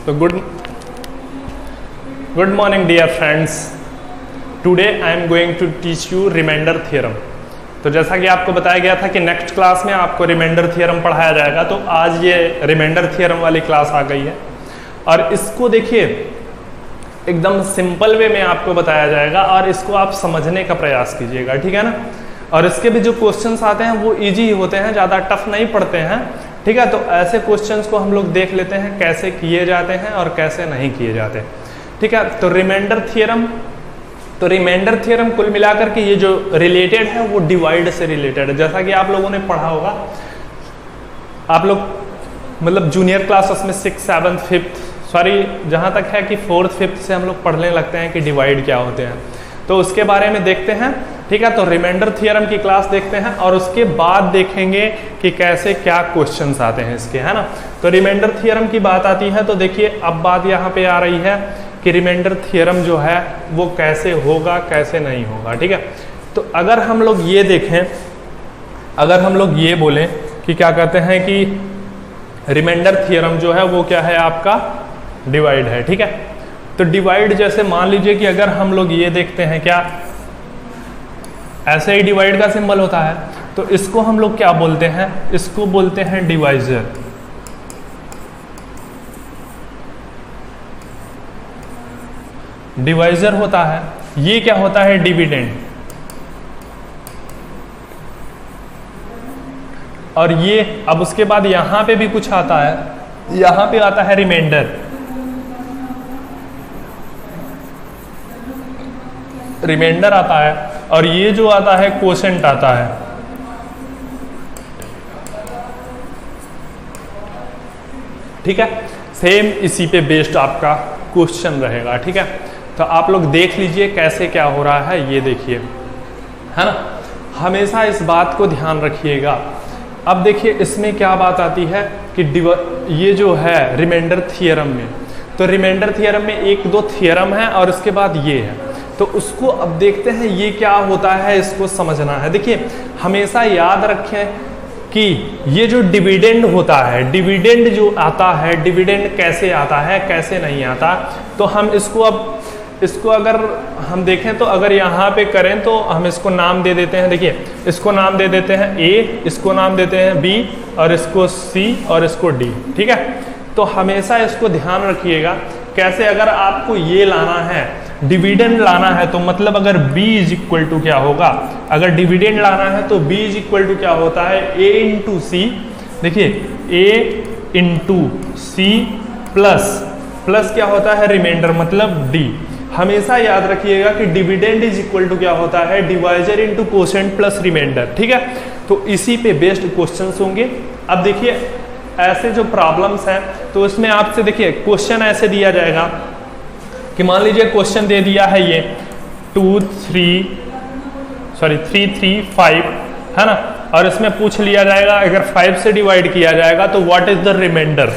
So good morning dear friends. Today I am going to teach you remainder theorem. तो जैसा कि आपको बताया गया था कि नेक्स्ट क्लास में आपको रिमाइंडर थ्योरम पढ़ाया जाएगा, तो आज ये रिमाइंडर थ्योरम वाली क्लास आ गई है और इसको देखिए एकदम सिंपल वे में आपको बताया जाएगा और इसको आप समझने का प्रयास कीजिएगा, ठीक है ना। और इसके भी जो क्वेश्चंस आते हैं वो इजी ही होते हैं, ज़्यादा टफ नहीं पड़ते हैं, ठीक है। तो ऐसे क्वेश्चंस को हम लोग देख लेते हैं कैसे किए जाते हैं और कैसे नहीं किए जाते, ठीक है। तो रिमाइंडर थ्योरम कुल मिलाकर के ये जो रिलेटेड है वो डिवाइड से रिलेटेड है। जैसा कि आप लोगों ने पढ़ा होगा, आप लोग मतलब जूनियर क्लासेस में 6th 7th 5th जहाँ तक है कि 4th 5th से हम लोग पढ़ने लगते हैं कि डिवाइड क्या होते हैं, तो उसके बारे में देखते हैं, ठीक है। तो रिमाइंडर थ्योरम की क्लास देखते हैं और उसके बाद देखेंगे कि कैसे क्या क्वेश्चंस आते हैं इसके, है ना। तो रिमाइंडर थ्योरम की बात आती है तो देखिए अब बात यहाँ पे आ रही है कि रिमाइंडर थ्योरम जो है वो कैसे होगा कैसे नहीं होगा, ठीक है। तो अगर हम लोग ये देखें, अगर हम लोग ये बोलें कि क्या कहते हैं कि रिमाइंडर थ्योरम जो है वो क्या है आपका डिवाइड है, ठीक है। तो डिवाइड जैसे मान लीजिए कि अगर हम लोग ये देखते हैं, क्या ऐसे ही डिवाइड का सिंबल होता है, तो इसको हम लोग क्या बोलते हैं, इसको बोलते हैं डिवाइजर। डिवाइजर होता है, ये क्या होता है डिविडेंड, और ये अब उसके बाद यहां पे भी कुछ आता है, यहां पे आता है रिमाइंडर। रिमाइंडर आता है और ये जो आता है कोशेंट आता है, ठीक है। सेम इसी पे बेस्ड आपका क्वेश्चन रहेगा, ठीक है। तो आप लोग देख लीजिए कैसे क्या हो रहा है, ये देखिए, है ना। हमेशा इस बात को ध्यान रखिएगा। अब देखिए इसमें क्या बात आती है कि ये जो है रिमाइंडर थ्योरम में, तो रिमाइंडर थ्योरम में 1-2 थ्योरम है और उसके बाद ये है, तो उसको अब देखते हैं ये क्या होता है, इसको समझना है। देखिए हमेशा याद रखें कि ये जो डिविडेंड होता है, डिविडेंड जो आता है, डिविडेंड कैसे आता है कैसे नहीं आता, तो हम इसको अगर हम देखें तो अगर यहाँ पे करें तो हम इसको नाम दे देते हैं। देखिए इसको नाम दे देते हैं A, इसको नाम देते हैं B और इसको C और इसको D, ठीक है। तो हमेशा इसको ध्यान रखिएगा कैसे, अगर आपको ये लाना है डिविडेंड लाना है, तो मतलब अगर B इज इक्वल टू क्या होगा, अगर डिविडेंड लाना है तो B इज इक्वल टू क्या होता है A इंटू सी। देखिए A इंटू सी प्लस क्या होता है रिमाइंडर मतलब D। हमेशा याद रखिएगा कि डिविडेंड इज इक्वल टू क्या होता है divisor into quotient plus remainder, ठीक है। तो इसी पे बेस्ड क्वेश्चंस होंगे। अब देखिए ऐसे जो प्रॉब्लम्स हैं तो उसमें आपसे देखिए क्वेश्चन ऐसे दिया जाएगा कि मान लीजिए क्वेश्चन दे दिया है ये 3 3 5, है ना, और इसमें पूछ लिया जाएगा अगर 5 से डिवाइड किया जाएगा तो what is the remainder.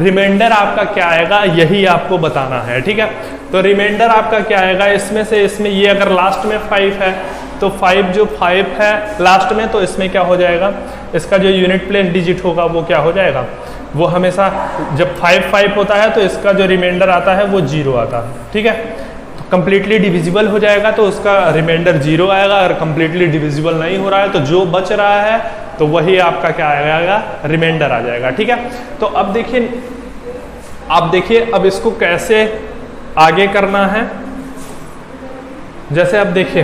Remainder आपका क्या आएगा यही आपको बताना है, ठीक है। तो रिमाइंडर आपका क्या आएगा, इसमें ये अगर लास्ट में 5 है तो 5 है लास्ट में, तो इसमें क्या हो जाएगा, इसका जो यूनिट प्लेस डिजिट होगा वो क्या हो जाएगा, वो हमेशा जब 5 होता है तो इसका जो रिमाइंडर आता है वो 0 आता है, ठीक है। तो कंप्लीटली डिविजिबल हो जाएगा तो उसका रिमाइंडर 0 आएगा, अगर कंप्लीटली डिविजिबल नहीं हो रहा है तो जो बच रहा है तो वही आपका क्या आएगा रिमाइंडर आ जाएगा, ठीक है। तो अब देखिए अब इसको कैसे आगे करना है। जैसे अब देखिए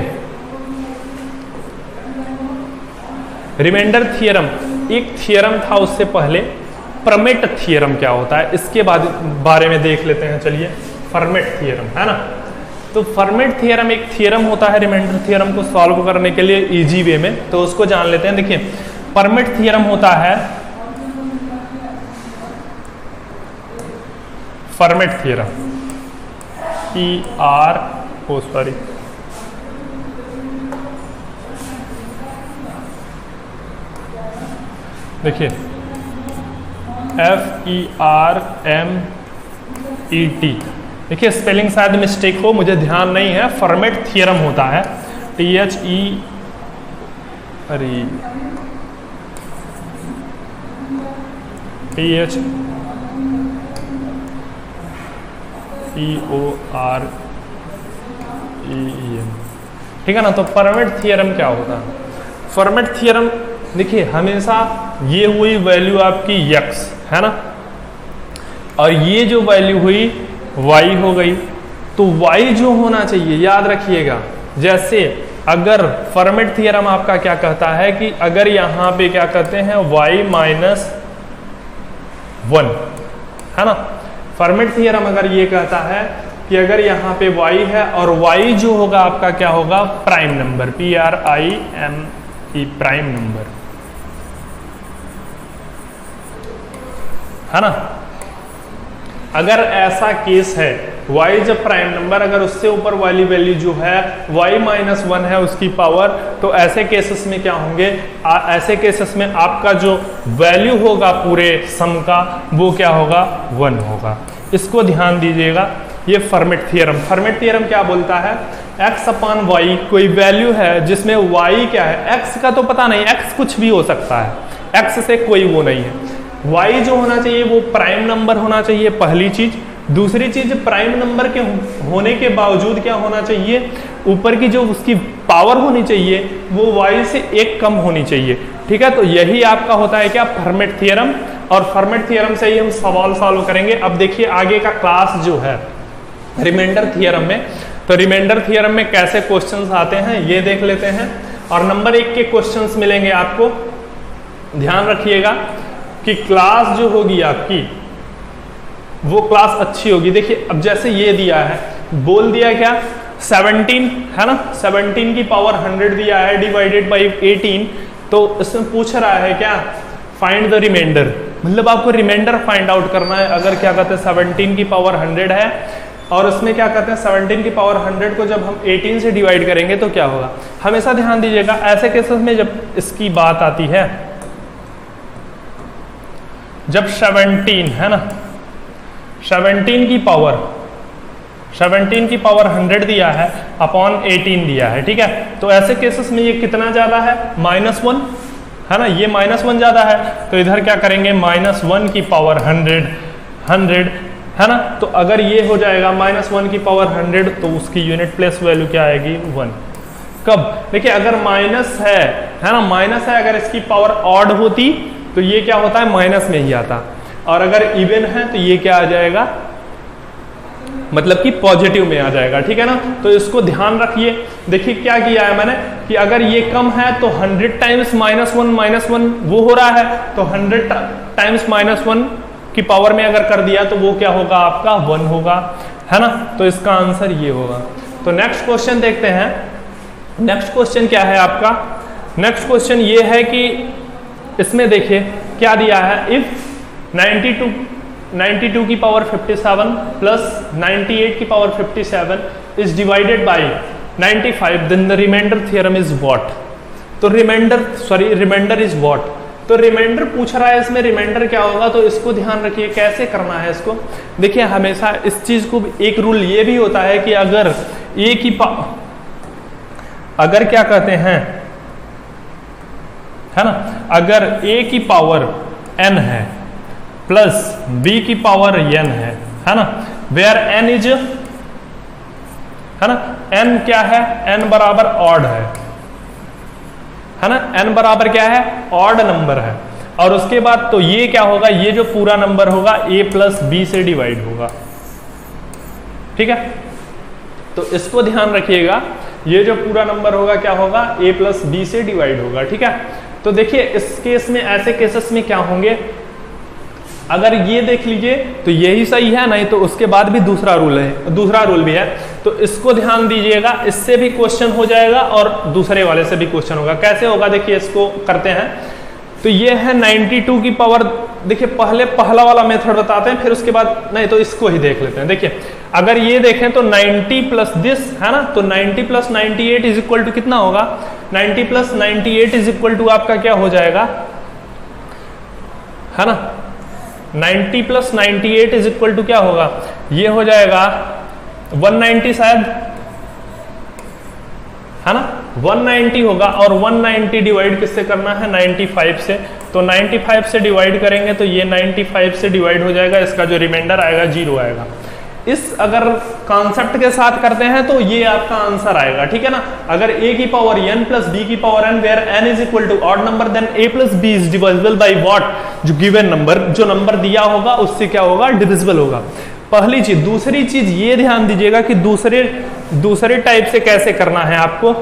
रिमाइंडर थ्योरम एक थ्योरम था, उससे पहले परमिट थ्योरम क्या होता है इसके बारे में देख लेते हैं। चलिए परमिट थ्योरम, है ना। तो परमिट थ्योरम एक थ्योरम होता है रिमाइंडर थ्योरम को सॉल्व करने के लिए इजी वे में, तो उसको जान लेते हैं। देखिए परमिट थ्योरम होता है, परमिट थ्योरम देखिए FERMET, देखिए स्पेलिंग शायद मिस्टेक हो, मुझे ध्यान नहीं है। फॉर्मेट थ्योरम होता है EOREEM, ठीक है ना। तो फर्मेट थ्योरम क्या होता है? फर्मेट थ्योरम देखिए हमेशा ये हुई वैल्यू आपकी x है ना, और ये जो वैल्यू हुई y हो गई। तो y जो होना चाहिए याद रखिएगा, जैसे अगर फर्मेट थ्योरम आपका क्या कहता है कि अगर यहाँ पे क्या कहते हैं y माइनस 1 है ना, फर्मेट थ्योरम अगर ये कहता है कि अगर यहाँ पे y है और y जो होगा आपका क्या होगा prime number, PRIME prime number है ना। अगर ऐसा केस है y जब प्राइम नंबर अगर उससे ऊपर वाली वैल्यू जो है y माइनस 1 है उसकी पावर, तो ऐसे केसेस में क्या होंगे, ऐसे केसेस में आपका जो वैल्यू होगा पूरे सम का वो क्या होगा 1 होगा। इसको ध्यान दीजिएगा। ये फर्मेट थ्योरम क्या बोलता है, x अपान y कोई वैल्यू है जिसमें y क्या है, x का तो पता नहीं, x कुछ भी हो सकता है, x से कोई वो नहीं है। y जो होना चाहिए वो प्राइम नंबर होना चाहिए, पहली चीज। दूसरी चीज प्राइम नंबर के होने के बावजूद क्या होना चाहिए, ऊपर की जो उसकी पावर होनी चाहिए वो y से एक कम होनी चाहिए, ठीक है। तो यही आपका होता है क्या फर्मेट थ्योरम, और फर्मेट थ्योरम से ही हम सवाल सॉल्व करेंगे। अब देखिए आगे का क्लास जो है रिमाइंडर थ्योरम में, तो रिमाइंडर थ्योरम में कैसे क्वेश्चंस आते हैं ये देख लेते हैं, और नंबर 1 के क्वेश्चंस मिलेंगे आपको। ध्यान रखिएगा कि क्लास जो होगी आपकी वो क्लास अच्छी होगी। देखिए अब जैसे ये दिया है, बोल दिया क्या 17 है ना, 17 की पावर 100 दिया है डिवाइडेड बाई 18, तो इसमें पूछ रहा है क्या फाइंड द रिमाइंडर, मतलब आपको रिमाइंडर फाइंड आउट करना है। अगर क्या कहते हैं 17 की पावर 100 है और उसमें क्या कहते हैं 17 की पावर 100 को जब हम 18 से डिवाइड करेंगे तो क्या होगा। हमेशा ध्यान दीजिएगा ऐसे केसेस में जब इसकी बात आती है, जब 17 है ना, 17 की पावर 100 दिया है अपॉन 18 दिया है, ठीक है। तो ऐसे केसेस में ये कितना ज्यादा है -1 है ना, ये -1 ज्यादा है, तो इधर क्या करेंगे -1 की पावर 100 है ना। तो अगर ये हो जाएगा -1 की पावर 100 तो उसकी यूनिट प्लेस वैल्यू क्या आएगी 1। कब, देखिए अगर माइनस है ना, माइनस है, अगर इसकी पावर ऑड होती तो ये क्या होता है माइनस में ही आता, और अगर इवन है तो ये क्या आ जाएगा मतलब कि पॉजिटिव में आ जाएगा, ठीक है ना। तो इसको ध्यान रखिए। देखिए क्या किया है मैंने कि अगर ये कम है तो 100 टाइम्स -1 वो हो रहा है, तो 100 टाइम्स -1 की पावर में अगर कर दिया तो वो क्या होगा आपका 1 होगा, है ना। तो इसका आंसर ये होगा। तो नेक्स्ट क्वेश्चन देखते हैं। नेक्स्ट क्वेश्चन क्या है आपका, नेक्स्ट क्वेश्चन ये है कि इसमें देखिए क्या दिया है, इफ 92 की पावर 57 प्लस 98 की power 57 is divided by 95 then the remainder theorem is what. तो रिमाइंडर इज व्हाट, तो रिमाइंडर पूछ रहा है, इसमें रिमाइंडर क्या होगा, तो इसको ध्यान रखिए कैसे करना है इसको। देखिए हमेशा इस चीज को एक रूल ये भी होता है कि अगर ए की अगर क्या कहते हैं है ना, अगर a की पावर n है प्लस b की पावर n है ना, वेयर n इज है ना, n क्या है, n बराबर ऑड है ना, n बराबर क्या है ऑड नंबर है, और उसके बाद तो ये क्या होगा, ये जो पूरा नंबर होगा a प्लस b से डिवाइड होगा, ठीक है। तो इसको ध्यान रखिएगा, ये जो पूरा नंबर होगा क्या होगा a प्लस b से डिवाइड होगा, ठीक है। तो देखिए इस केस में, ऐसे केसेस में क्या होंगे, अगर ये देख लीजिए तो यही सही है, नहीं तो उसके बाद भी दूसरा रूल भी है, तो इसको ध्यान दीजिएगा। इससे भी क्वेश्चन हो जाएगा और दूसरे वाले से भी क्वेश्चन होगा। कैसे होगा देखिए, इसको करते हैं। तो ये है 92 की पावर, देखिए पहले पहला वाला मेथड बताते हैं, फिर उसके बाद नहीं तो इसको ही देख लेते हैं। देखिए अगर ये देखें तो 90 प्लस दिस है ना, तो 90 प्लस 98 इज इक्वल टू कितना होगा, 90 प्लस 98 इज इक्वल टू आपका क्या हो जाएगा, है ना, 90 प्लस 98 इज इक्वल टू क्या होगा, ये हो जाएगा 190 शायद, है ना, 190 होगा, और 190 डिवाइड किससे करना है 95 से, तो 95 से डिवाइड करेंगे तो ये 95 से डिवाइड हो जाएगा, इसका जो रिमाइंडर आएगा 0 आएगा। इस अगर कॉन्सेप्ट के साथ करते हैं तो ये आपका आंसर आएगा, ठीक है ना। अगर a की पावर n प्लस b की power n where n is equal to odd number, then a plus b is divisible by what, जो गिवन नंबर, जो नंबर दिया होगा उससे क्या होगा, डिविजिबल होगा। पहली चीज। दूसरी चीज ये ध्यान दीजिएगा कि दूसरे टाइप से कैसे करना है आपको,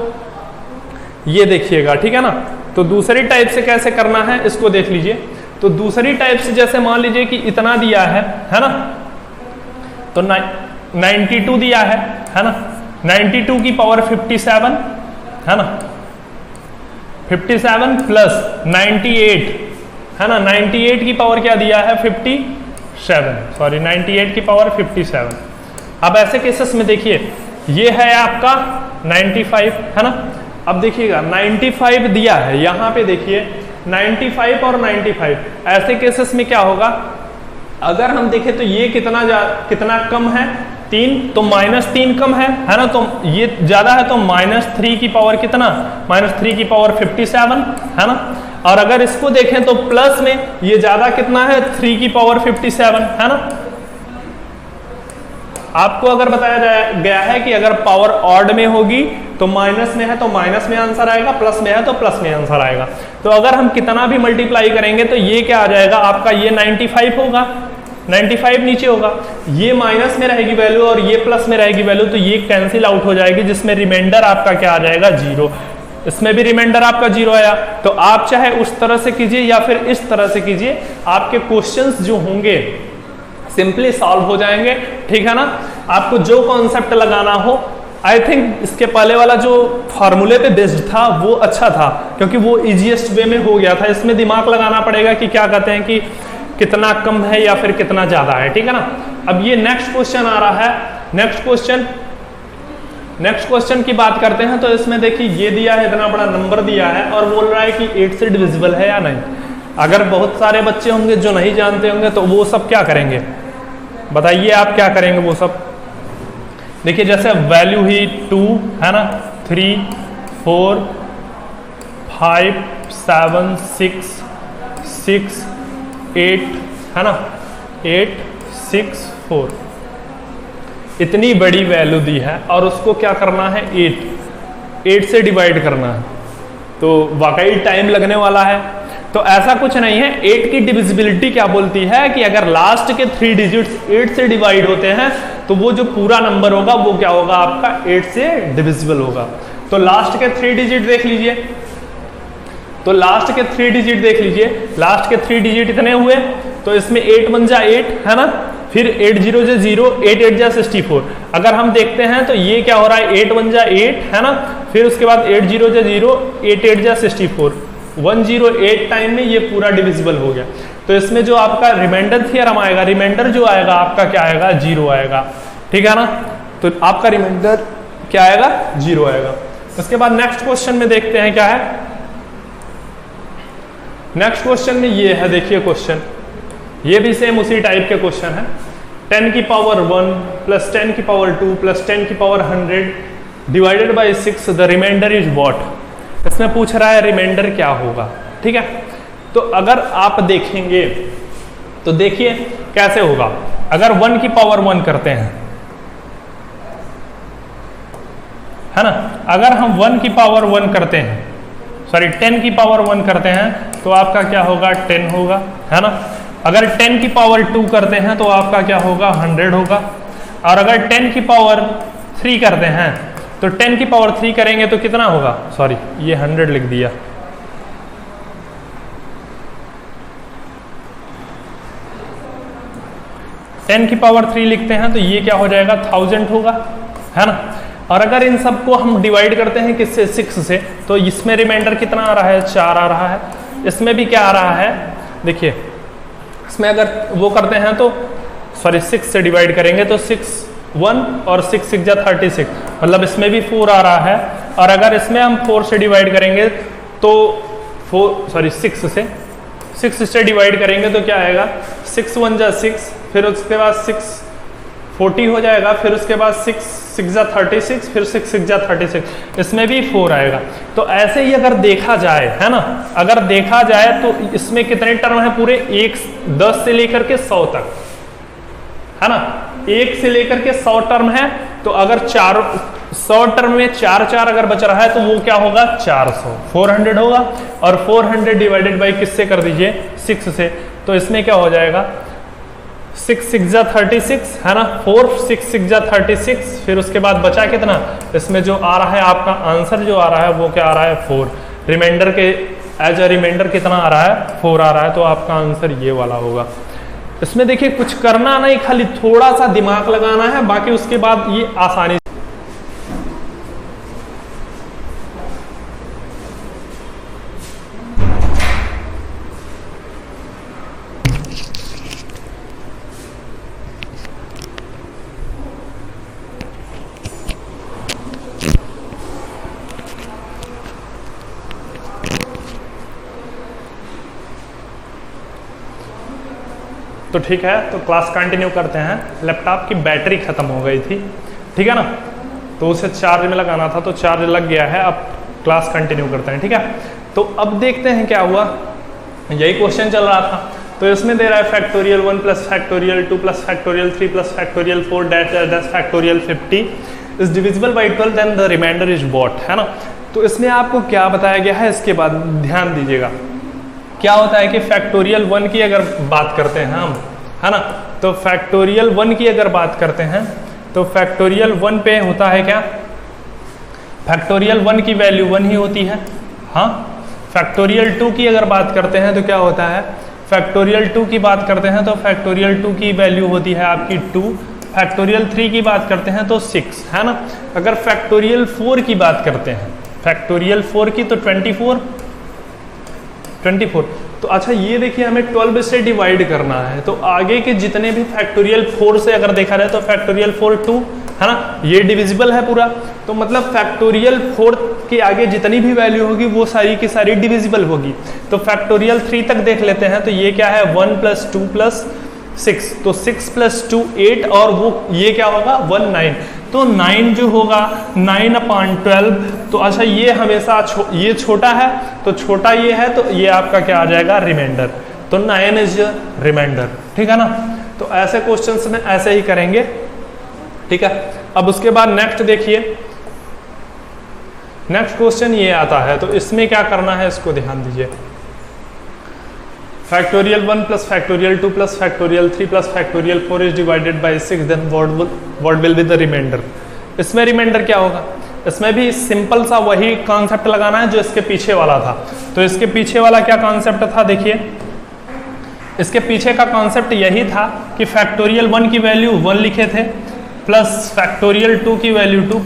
ये देखिएगा, ठीक है ना। तो दूसरी टाइप से कैसे करना है इसको देख लीजिए। तो दूसरी टाइप से जैसे मान लीजिए कि इतना दिया है ना, तो 92 दिया है ना, 92 की पावर 57 है ना, 57 प्लस 98 है ना, 98 की पावर क्या दिया है 57, सॉरी 98 की पावर 57। अब ऐसे केसेस में देखिए ये है आपका 95 है ना। अब देखिएगा 95 दिया है, यहां पे देखिए 95 और 95, ऐसे केसेस में क्या होगा, अगर हम देखें तो ये कितना कम है 3, तो -3 कम है ना, तो ये ज्यादा है तो -3 की पावर कितना, -3 की पावर 57 है ना। और अगर इसको देखें तो प्लस में ये ज्यादा कितना है 3 की पावर 57 है ना। आपको अगर बताया गया है कि अगर पावर ऑड में होगी तो माइनस में है तो माइनस में आंसर आएगा, प्लस में है तो प्लस में आंसर आएगा। तो अगर हम कितना भी मल्टीप्लाई करेंगे तो ये क्या आ जाएगा आपका, ये 95 होगा, 95 नीचे होगा, ये माइनस में रहेगी वैल्यू और ये प्लस में रहेगी वैल्यू, तो ये कैंसिल आउट हो जाएगी, जिसमें रिमाइंडर आपका क्या आ जाएगा 0। इसमें भी रिमाइंडर आपका 0 आया। तो आप चाहे उस तरह से कीजिए या फिर इस तरह से कीजिए, आपके क्वेश्चंस जो होंगे सिंपली सॉल्व हो जाएंगे, ठीक है ना। आपको जो कॉन्सेप्ट लगाना हो, आई थिंक इसके पहले वाला जो फॉर्मूले पे बेस्ड था वो अच्छा था, क्योंकि वो इजीएस्ट वे में हो गया था। इसमें दिमाग लगाना पड़ेगा कि क्या कहते हैं कि कितना कम है या फिर कितना ज्यादा है, ठीक है ना। अब ये नेक्स्ट क्वेश्चन आ रहा है। नेक्स्ट क्वेश्चन की बात करते हैं। तो इसमें देखिए ये दिया है, इतना बड़ा नंबर दिया है और बोल रहा है कि 8 से डिविजिबल है या नहीं। अगर बहुत सारे बच्चे होंगे जो नहीं जानते होंगे तो वो सब क्या करेंगे, बताइए आप क्या करेंगे वो सब। देखिए जैसे वैल्यू ही 2 है ना, 3, 4, 5, 7, 6, 8 है ना, 8, 6, 4, इतनी बड़ी वैल्यू दी है और उसको क्या करना है 8 से डिवाइड करना है, तो वाकई टाइम लगने वाला है। तो ऐसा कुछ नहीं है। 8 की डिविजिबिलिटी क्या बोलती है कि अगर लास्ट के 3 डिजिट्स 8 से डिवाइड होते हैं तो वो जो पूरा नंबर होगा वो क्या होगा आपका 8 से डिविजिबल होगा। तो लास्ट के 3 डिजिट देख लीजिए, तो लास्ट के 3 डिजिट देख लीजिए, लास्ट के 3 डिजिट इतने हुए, तो इसमें 8 1 जा 8 है ना, फिर 8 0 जा 0, 8 8 जा 64। अगर हम देखते हैं तो ये क्या हो रहा है 8 1 जा 8 है ना, फिर उसके बाद 8 0 जा 0, 8 8 जा 64, 108 टाइम में ये पूरा डिविजिबल हो गया। तो इसमें जो आपका रिमाइंडर थ्योरम आएगा, रिमाइंडर जो आएगा आपका क्या आएगा 0 आएगा, ठीक है ना। तो आपका रिमाइंडर क्या आएगा 0 आएगा। उसके बाद नेक्स्ट क्वेश्चन में देखते हैं क्या है। नेक्स्ट क्वेश्चन में ये है, देखिए क्वेश्चन ये भी सेम उसी टाइप के क्वेश्चन है। 10 की पावर 1 प्लस 10 की पावर 2 प्लस 10 की power 100 divided by 6, the remainder is what. इसमें पूछ रहा है रिमाइंडर क्या होगा, ठीक है। तो अगर आप देखेंगे तो देखिए कैसे होगा। अगर 1 की पावर 1 करते हैं है ना, अगर हम 1 की पावर 1 करते हैं, सॉरी 10 की पावर 1 करते हैं तो आपका क्या होगा 10 होगा, है ना। अगर 10 की पावर 2 करते हैं तो आपका क्या होगा 100 होगा। और अगर 10 की पावर 3 करते हैं तो 10 की पावर 3 करेंगे तो कितना होगा, सॉरी ये 100 लिख दिया, टेन की पावर 3 लिखते हैं तो ये क्या हो जाएगा 1000 होगा, है ना। और अगर इन सबको हम डिवाइड करते हैं किससे 6 से, तो इसमें रिमाइंडर कितना आ रहा है 4 आ रहा है। इसमें भी क्या आ रहा है, देखिए इसमें अगर वो करते हैं तो सॉरी 6 से डिवाइड करेंगे तो 6 1 और 6 6 जा 36, मतलब इसमें भी 4 आ रहा है। और अगर इसमें हम 4 से डिवाइड करेंगे तो 6 से डिवाइड करेंगे तो क्या आएगा 6 1 जा 6, फिर उसके बाद 6 40 हो जाएगा, फिर उसके बाद 6 6 जा 36, फिर 6 6 जा 36, इसमें भी 4 आएगा। तो ऐसे ही अगर देखा जाए, है ना, अगर देखा जाए तो इसमें कितने टर्म है पूरे 10 से लेकर के 100 तक, है ना। 1 से लेकर के 100 टर्म है, तो अगर 100 टर्म में 4 अगर बच रहा है तो वो क्या होगा 400, 400 होगा। और 400 डिवाइडेड बाई किससे कर दीजिए 6 से, तो इसमें क्या हो जाएगा 6 6 जा 36 है ना, 4 6 6 जा 36, फिर उसके बाद बचा कितना, इसमें जो आ रहा है आपका आंसर जो आ रहा है वो क्या आ रहा है 4, रिमाइंडर के एज अ रिमाइंडर कितना आ रहा है 4 आ रहा है, तो आपका आंसर ये वाला होगा। इसमें देखिए कुछ करना नहीं, खाली थोड़ा सा दिमाग लगाना है, बाकी उसके बाद ये आसानी। तो ठीक है, तो क्लास कंटिन्यू करते हैं। लैपटॉप की बैटरी खत्म हो गई थी, ठीक है ना, तो उसे चार्ज में लगाना था, तो चार्ज लग गया है। अब क्लास कंटिन्यू करते हैं, ठीक है। तो अब देखते हैं क्या हुआ, यही क्वेश्चन चल रहा था। तो इसमें दे रहा है factorial 1 plus factorial 2 plus factorial 3 plus factorial 4 dash factorial 50 is divisible by 12 then the remainder is what, है ना। तो इसमें आपको क्या बताया गया है, इसके बाद ध्यान दीजिएगा। क्या होता है कि फैक्टोरियल 1 की अगर बात करते हैं हम, है ना, तो फैक्टोरियल 1 की अगर बात करते हैं तो फैक्टोरियल 1 पे होता है क्या, फैक्टोरियल 1 की वैल्यू 1 ही होती है। हाँ, फैक्टोरियल 2 की अगर बात करते हैं तो क्या होता है, फैक्टोरियल 2 की बात करते हैं तो फैक्टोरियल 2 की वैल्यू होती है आपकी 2, फैक्टोरियल 3 की बात करते हैं तो 6, है ना। अगर फैक्टोरियल 4 की बात करते हैं, फैक्टोरियल 4 की तो 24। तो अच्छा ये देखिए हमें 12 से डिवाइड करना है, तो आगे के जितने भी फैक्टोरियल 4 से अगर देखा जाए तो फैक्टोरियल 4 2, है ना, ये डिविजिबल है पूरा। तो मतलब फैक्टोरियल 4 के आगे जितनी भी वैल्यू होगी वो सारी की सारी डिविजिबल होगी। तो फैक्टोरियल 3 तक देख लेते हैं, तो ये क्या है 1 + 2 + 6, तो 6 + 2 8, और वो ये क्या होगा 1 9, तो 9 जो होगा 9/12। तो अच्छा ये हमेशा ये छोटा है, तो छोटा ये है, तो ये आपका क्या आ जाएगा रिमाइंडर, तो 9 इज रिमाइंडर, ठीक है ना। तो ऐसे क्वेश्चंस में ऐसे ही करेंगे, ठीक है। अब उसके बाद नेक्स्ट देखिए, नेक्स्ट क्वेश्चन ये आता है, तो इसमें क्या करना है इसको ध्यान दीजिए। Factorial 1 plus factorial 2 plus factorial 3 plus factorial 4 is divided by 6, then what will be the remainder. इसमें रिमाइंडर क्या होगा, इसमें भी सिंपल सा वही कॉन्सेप्ट लगाना है जो इसके पीछे वाला था। तो इसके पीछे वाला क्या कॉन्सेप्ट था, देखिए इसके पीछे का कॉन्सेप्ट यही था कि फैक्टोरियल 1 की वैल्यू 1 लिखे थे, प्लस फैक्टोरियल 2 की वैल्यू 2,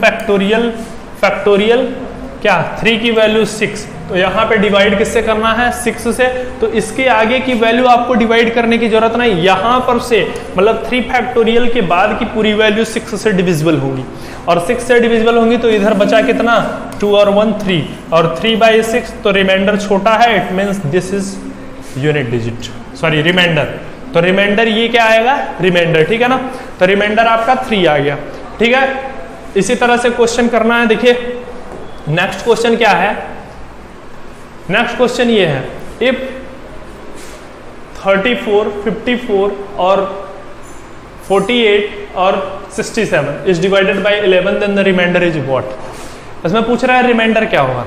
फैक्टोरियल क्या 3 की वैल्यू 6। तो यहाँ पे डिवाइड किससे करना है 6 से, तो इसके आगे की वैल्यू आपको डिवाइड करने की जरूरत नहीं, यहाँ पर से मतलब 3 फैक्टोरियल के बाद की पूरी वैल्यू 6 से डिविजिबल होंगी, और 6 से डिविजिबल होंगी तो इधर बचा कितना 2 और 1 3, और 3/6, तो रिमाइंडर छोटा है, it means this is unit digit, sorry remainder. तो रिमाइंडर ये क्या आएगा रिमाइंडर, ठीक है ना। तो रिमाइंडर आपका 3 आ गया, ठीक है। इसी तरह से क्वेश्चन करना है। देखिए नेक्स्ट क्वेश्चन क्या है, नेक्स्ट क्वेश्चन ये है, इफ 34 54 और 48 और 67 is divided by 11, then the remainder is what. इसमें पूछ रहा है रिमाइंडर क्या होगा।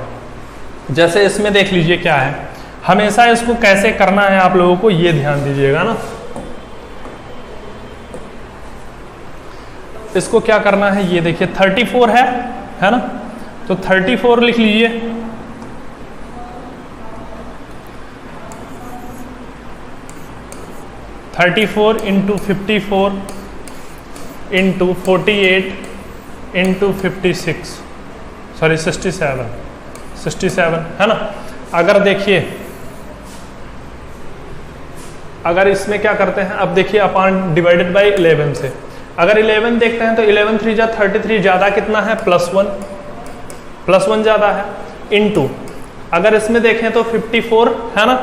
जैसे इसमें देख लीजिए क्या है, हमेशा इसको कैसे करना है आप लोगों को ये ध्यान दीजिएगा ना। इसको क्या करना है ये देखिए, 34 है ना, तो 34 लिख लीजिए, × 54 × 48 × 56, सॉरी 67 है ना। अगर देखिए, अगर इसमें क्या करते हैं, अब देखिए अपॉन डिवाइडेड बाय 11 से, अगर 11 देखते हैं तो 11 3 जा 33, ज़्यादा कितना है +1 ज़्यादा है, इनटू अगर इसमें देखें तो 54 है ना,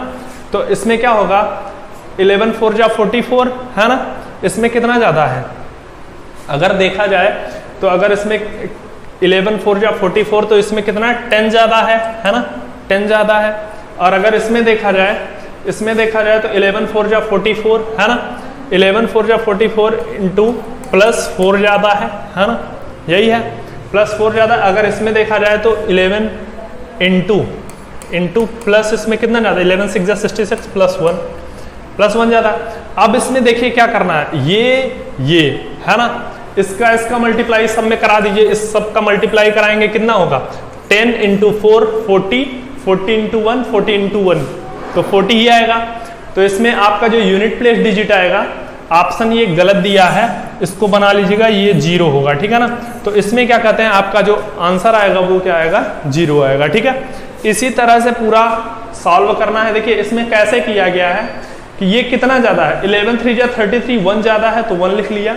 तो इसमें क्या होगा 11 4 जा 44 है ना, इसमें कितना ज़्यादा है। अगर देखा जाए तो अगर इसमें 11 4 जा 44, तो इसमें कितना 10 ज़्यादा है ना, 10 ज़्यादा है। और अगर इसमें देखा जाए तो 11 4 जा 44 है ना, 11 4 जा 44 इंटू +4 ज़्यादा है ना, यही है, +4 ज़्यादा। अगर इसमें देखा जाए तो 11 इंटू प्लस इसमें कितना ज़्यादा, 11 6 66 +1 ज़्यादा। अब इसमें देखिए क्या करना है, ये है ना, इसका मल्टीप्लाई सब में करा दीजिए, इस सब का मल्टीप्लाई कराएंगे कितना होगा, 10 × 4 40, 40 × 1 40 × 1 तो 40 ही आएगा। तो इसमें आपका जो यूनिट प्लेस डिजिट आएगा, ऑप्शन ये गलत दिया है, इसको बना लीजिएगा, ये 0 होगा, ठीक है ना। तो इसमें क्या कहते हैं, आपका जो आंसर आएगा वो क्या आएगा, 0 आएगा, ठीक है। इसी तरह से पूरा सॉल्व करना है। देखिए इसमें कैसे किया गया है कि ये कितना ज़्यादा है, 11 3 जा 33, 1 ज़्यादा है तो 1 लिख लिया,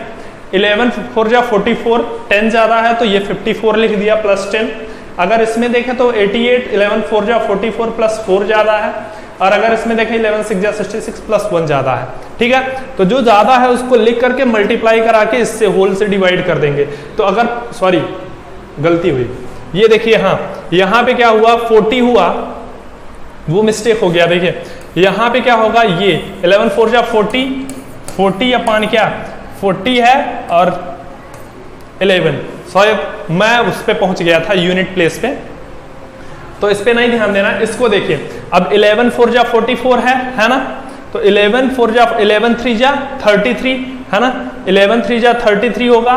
11 4 जा 44, 10 ज़्यादा है तो ये 54 लिख दिया +10। अगर इसमें देखें तो 88, 11 4 जा 44 +4 ज़्यादा है, और अगर इसमें देखें 11 6 जा 66 +1 ज़्यादा है, ठीक है। तो जो ज़्यादा है उसको लिख करके मल्टीप्लाई करा के इससे होल से डिवाइड कर देंगे। तो अगर, सॉरी गलती हुई, ये देखिए, हाँ यहाँ पे क्या हुआ, 40 हुआ, वो मिस्टेक हो गया। देखिए यहाँ पे क्या होगा, ये 11 4 जा 40, 40 अपान क्या 40 है, और 11, सॉरी मैं उस पे पहुंच गया था यूनिट प्लेस पे, तो इस पे नहीं ध्यान देना। इसको देखिए, अब 11 4 जा 44 है ना, तो 11 4 जा 11 3 जा 33 है ना, 11 3 जा 33 होगा,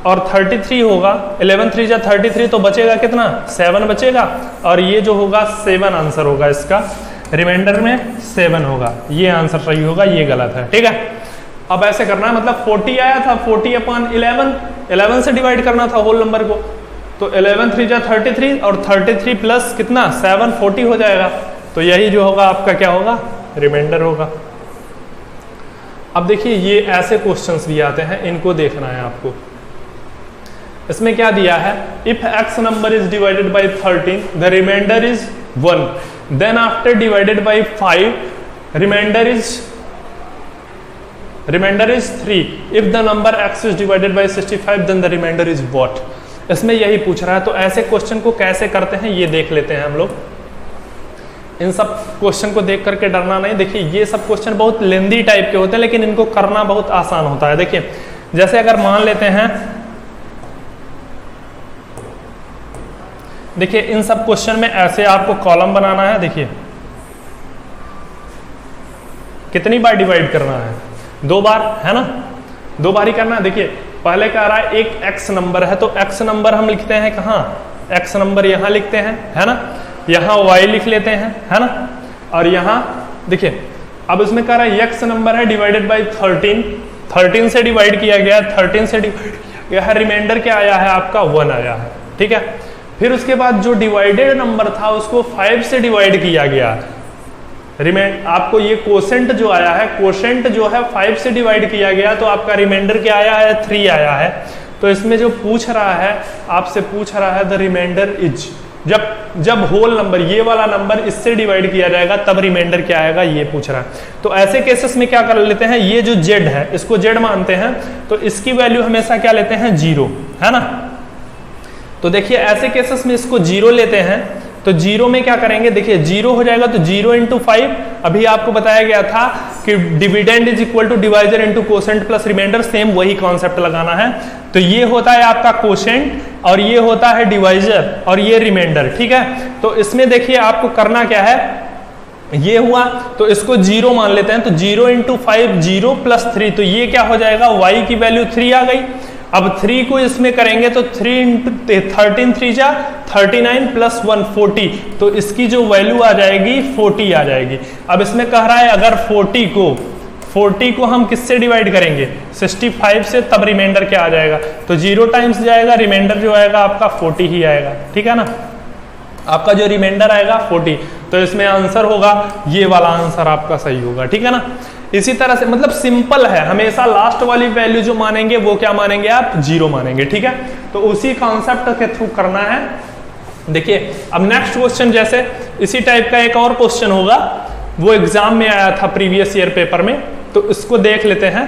और 33 होगा, 11 3 जा 33 तो बचेगा कितना, 7 बचेगा, और ये जो होगा 7 आंसर होगा इसका, रिमाइंडर में 7 होगा, ये आंसर सही होगा, ये गलत है, ठीक है। अब ऐसे करना है, मतलब 40 आया था, 40 अपान 11 से डिवाइड करना था होल नंबर को, तो 11 3 जा 33, और 33 प्लस कितना 7 40 हो जाएगा, तो यही जो होगा आपका क्या होगा, रिमाइंडर होगा। अब देखिए ये ऐसे क्वेश्चंस भी आते हैं, इनको देखना है आपको। इसमें क्या दिया है, if x number is divided by 13 the remainder is 1, then after divided by 5 remainder is 3, if the number x is divided by 65 then the remainder is what. इसमें यही पूछ रहा है, तो ऐसे क्वेश्चन को कैसे करते हैं ये देख लेते हैं हम लोग। इन सब क्वेश्चन को देख करके डरना नहीं। देखिए ये सब क्वेश्चन बहुत लेंदी टाइप के होते हैं, लेकिन इनको करना बहुत आसान होता है। देखिए जैसे अगर मान लेते हैं, देखिए इन सब क्वेश्चन में ऐसे आपको कॉलम बनाना है। देखिए कितनी बार डिवाइड करना है, 2 बार, है ना, 2 बार ही करना है। देखिए पहले कह रहा है एक x नंबर है, तो x नंबर हम लिखते हैं कहाँ, x नंबर यहाँ लिखते हैं, है ना, यहाँ y लिख लेते हैं, है ना, और यहाँ देखिए अब इसमें कह रहा है x नंबर है डिवाइडेड बाई 13 से डिवाइड किया गया, 13 से डिवाइड किया गया है, रिमाइंडर क्या आया है आपका 1 आया है, ठीक है। फिर उसके बाद जो डिवाइडेड नंबर था उसको 5 से डिवाइड किया गया, आपको ये कोसेंट जो आया है, कोसेंट जो है 5 से डिवाइड किया गया, तो आपका रिमाइंडर क्या आया है, 3 आया है। तो इसमें जो पूछ रहा है, आपसे पूछ रहा है द रिमाइंडर इज, जब होल नंबर ये वाला नंबर इससे डिवाइड किया जाएगा तब रिमाइंडर क्या आएगा, ये पूछ रहा है। तो ऐसे केसेस में क्या कर लेते हैं, ये जो z है इसको z मानते हैं, तो इसकी वैल्यू हमेशा क्या लेते हैं, 0, है ना। तो देखिए ऐसे केसेस में इसको 0 लेते हैं, तो 0 में क्या करेंगे, देखिए 0 हो जाएगा तो 0 × 5, अभी आपको बताया गया था कि dividend is equal to divisor into quotient plus remainder, same वही कॉन्सेप्ट लगाना है। तो ये होता है आपका कोसेंट, और ये होता है डिवाइजर, और ये रिमाइंडर, ठीक है। तो इसमें देखिए आपको करना क्या है, ये हुआ तो इसको 0 मान लेते हैं, तो 0 × 5 0 + 3, तो ये क्या हो जाएगा, y की वैल्यू 3 आ गई। अब 3 को इसमें करेंगे तो 3 × 13 3 जा 39 + 1 40, तो इसकी जो वैल्यू आ जाएगी 40 आ जाएगी। अब इसमें कह रहा है अगर 40 को हम किससे डिवाइड करेंगे, 65 से, तब रिमाइंडर क्या आ जाएगा, तो 0 टाइम्स जाएगा, रिमाइंडर जो आएगा आपका 40 ही आएगा, ठीक है ना। आपका जो रिमाइंडर आएगा 40, तो इसमें आंसर होगा ये वाला आंसर आपका सही होगा, ठीक है ना। इसी तरह से मतलब सिंपल है, हमेशा लास्ट वाली वैल्यू जो मानेंगे वो क्या मानेंगे आप, 0 मानेंगे, ठीक है। तो उसी कॉन्सेप्ट के थ्रू करना है। देखिए अब नेक्स्ट क्वेश्चन, जैसे इसी टाइप का एक और क्वेश्चन होगा, वो एग्जाम में आया था प्रीवियस ईयर पेपर में, तो इसको देख लेते हैं।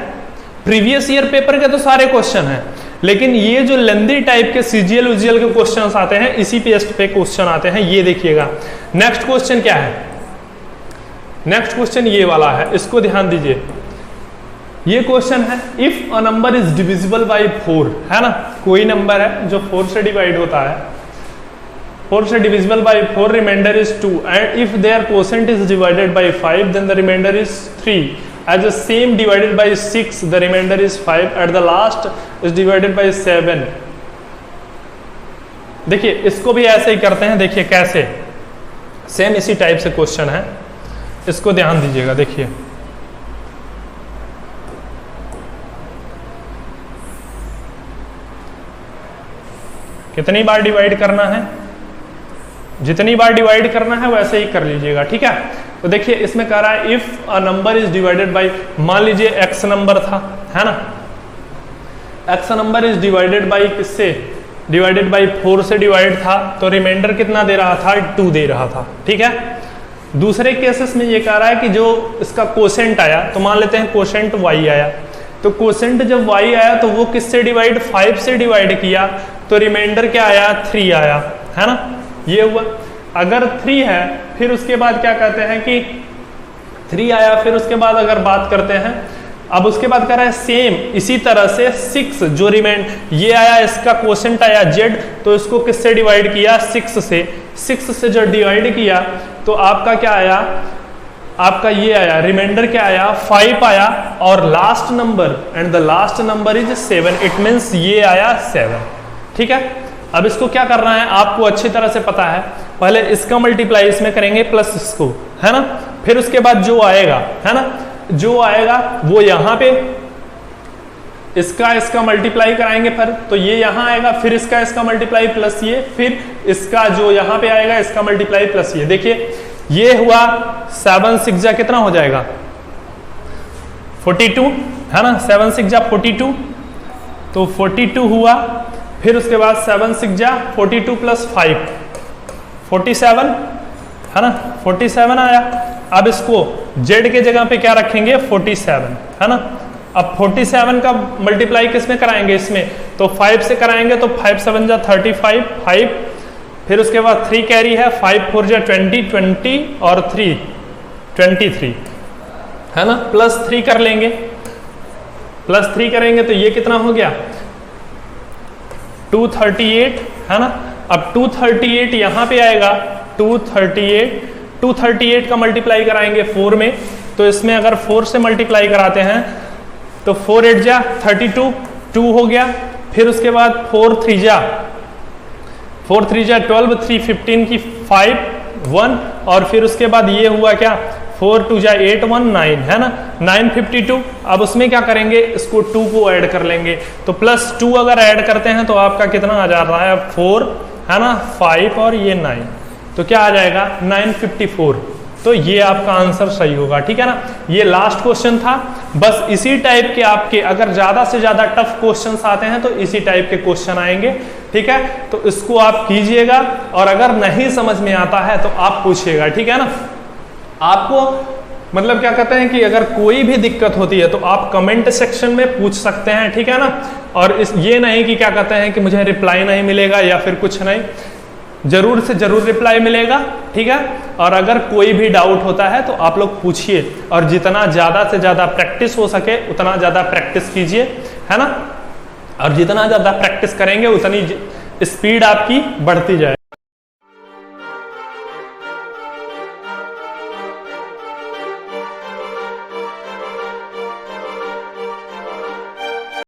प्रीवियस ईयर पेपर के तो सारे क्वेश्चन हैं, लेकिन ये जो लेंदी टाइप के सीजीएल उजीएल के क्वेश्चंस आते हैं, इसी पेस्ट पे क्वेश्चन आते हैं। ये देखिएगा नेक्स्ट क्वेश्चन क्या है, नेक्स्ट क्वेश्चन ये वाला है, इसको ध्यान दीजिए। ये क्वेश्चन है, if a number is divisible bye 4, है ना, कोई नंबर है जो 4 से डिवाइड होता है, 4 से divisible by 4, remainder is 2, and if their quotient is divided by 5, then the remainder is 3. As the same divided by 6, the remainder is 5, at the last is divided by 7. देखिए इसको भी ऐसे ही करते हैं, देखिए कैसे, सेम इसी टाइप से क्वेश्चन है, इसको ध्यान दीजिएगा। देखिए कितनी बार डिवाइड करना है, जितनी बार डिवाइड करना है वैसे ही कर लीजिएगा, ठीक है। तो देखिए इसमें कह रहा है if a number is divided bye, मान लीजिए एक्स नंबर था, है ना, x number is divided bye किससे, डिवाइडेड बाय 4 से डिवाइड था, तो रिमाइंडर कितना दे रहा था, 2 दे रहा था, ठीक है। दूसरे केसेस में ये कह रहा है कि जो इसका कोसेंट आया, तो मान लेते हैं कोसेंट y आया, तो कोसेंट जब y आया तो वो किससे डिवाइड, 5 से डिवाइड किया, तो रिमाइंडर क्या आया, 3 आया, है ना, ये हुआ। अगर 3 है फिर उसके बाद क्या कहते हैं कि 3 आया, फिर उसके बाद अगर बात करते हैं, अब उसके बाद कह रहा है सेम इसी तरह से 6 जो रिमेंड, ये आया, इसका क्वोशेंट आया z, तो इसको किससे डिवाइड किया, 6 से, 6 से जो डिवाइड किया तो आपका क्या आया, आपका ये आया, रिमाइंडर क्या आया, 5 आया, और last number, and the last number is 7, it means ये आया 7, ठीक है। अब इसको क्या करना है, आपको अच्छी तरह से पता है, पहले इसका मल्टीप्लाई इसमें करेंगे प्लस इसको, है ना, फिर उसके बाद जो आएगा, है ना, जो आएगा वो यहाँ पे इसका मल्टीप्लाई कराएंगे, फिर तो ये यहाँ आएगा, फिर इसका मल्टीप्लाई प्लस ये, फिर इसका जो यहाँ पे आएगा इसका मल्टीप्लाई प्लस ये। देखिए ये हुआ 7 6 जा कितना हो जाएगा, 42, है ना, 7 6 जा 42, तो 42 हुआ, फिर उसके बाद 7 6 जा 42 प्लस 5 47, है ना, 47 आया। अब इसको z के जगह पे क्या रखेंगे, 47, है ना। अब 47 का मल्टीप्लाई किस में कराएंगे, इसमें, तो 5 से कराएंगे, तो 5 7 जा 35, 5, फिर उसके बाद 3 कैरी है, 5 4 जा 20, 20 और 3 23, है ना, प्लस 3 कर लेंगे, प्लस 3 करेंगे तो ये कितना हो गया, 238, है ना। अब 238 यहाँ पे आएगा, 238 का मल्टीप्लाई कराएंगे 4 में, तो इसमें अगर 4 से मल्टीप्लाई कराते हैं तो 4 8 जा 32, 2 हो गया, फिर उसके बाद 4 3 जा 12, 3 15 की 5 1, और फिर उसके बाद ये हुआ क्या, 4 2 जा 8 1 9, है ना, 952। अब उसमें क्या करेंगे, इसको 2 को ऐड कर लेंगे, तो प्लस 2 अगर ऐड करते हैं तो आपका कितना आ जा रहा है, 4, है ना, 5 और ये 9, तो क्या आ जाएगा 954। तो ये आपका आंसर सही होगा, ठीक है ना। ये लास्ट क्वेश्चन था, बस इसी टाइप के आपके अगर ज्यादा से ज्यादा टफ क्वेश्चंस आते हैं तो इसी टाइप के क्वेश्चन आएंगे, ठीक है। तो इसको आप कीजिएगा, और अगर नहीं समझ में आता है तो आप पूछिएगा, ठीक है ना। आपको मतलब क्या कहते हैं कि अगर कोई भी दिक्कत होती है तो आप कमेंट सेक्शन में पूछ सकते हैं, ठीक है ना। और ये नहीं कि क्या कहते हैं कि मुझे रिप्लाई नहीं मिलेगा या फिर कुछ नहीं, जरूर से जरूर रिप्लाई मिलेगा, ठीक है। और अगर कोई भी डाउट होता है तो आप लोग पूछिए, और जितना ज़्यादा से ज़्यादा प्रैक्टिस हो सके उतना ज़्यादा प्रैक्टिस कीजिए, है ना। और जितना ज़्यादा प्रैक्टिस करेंगे उतनी स्पीड आपकी बढ़ती जाए।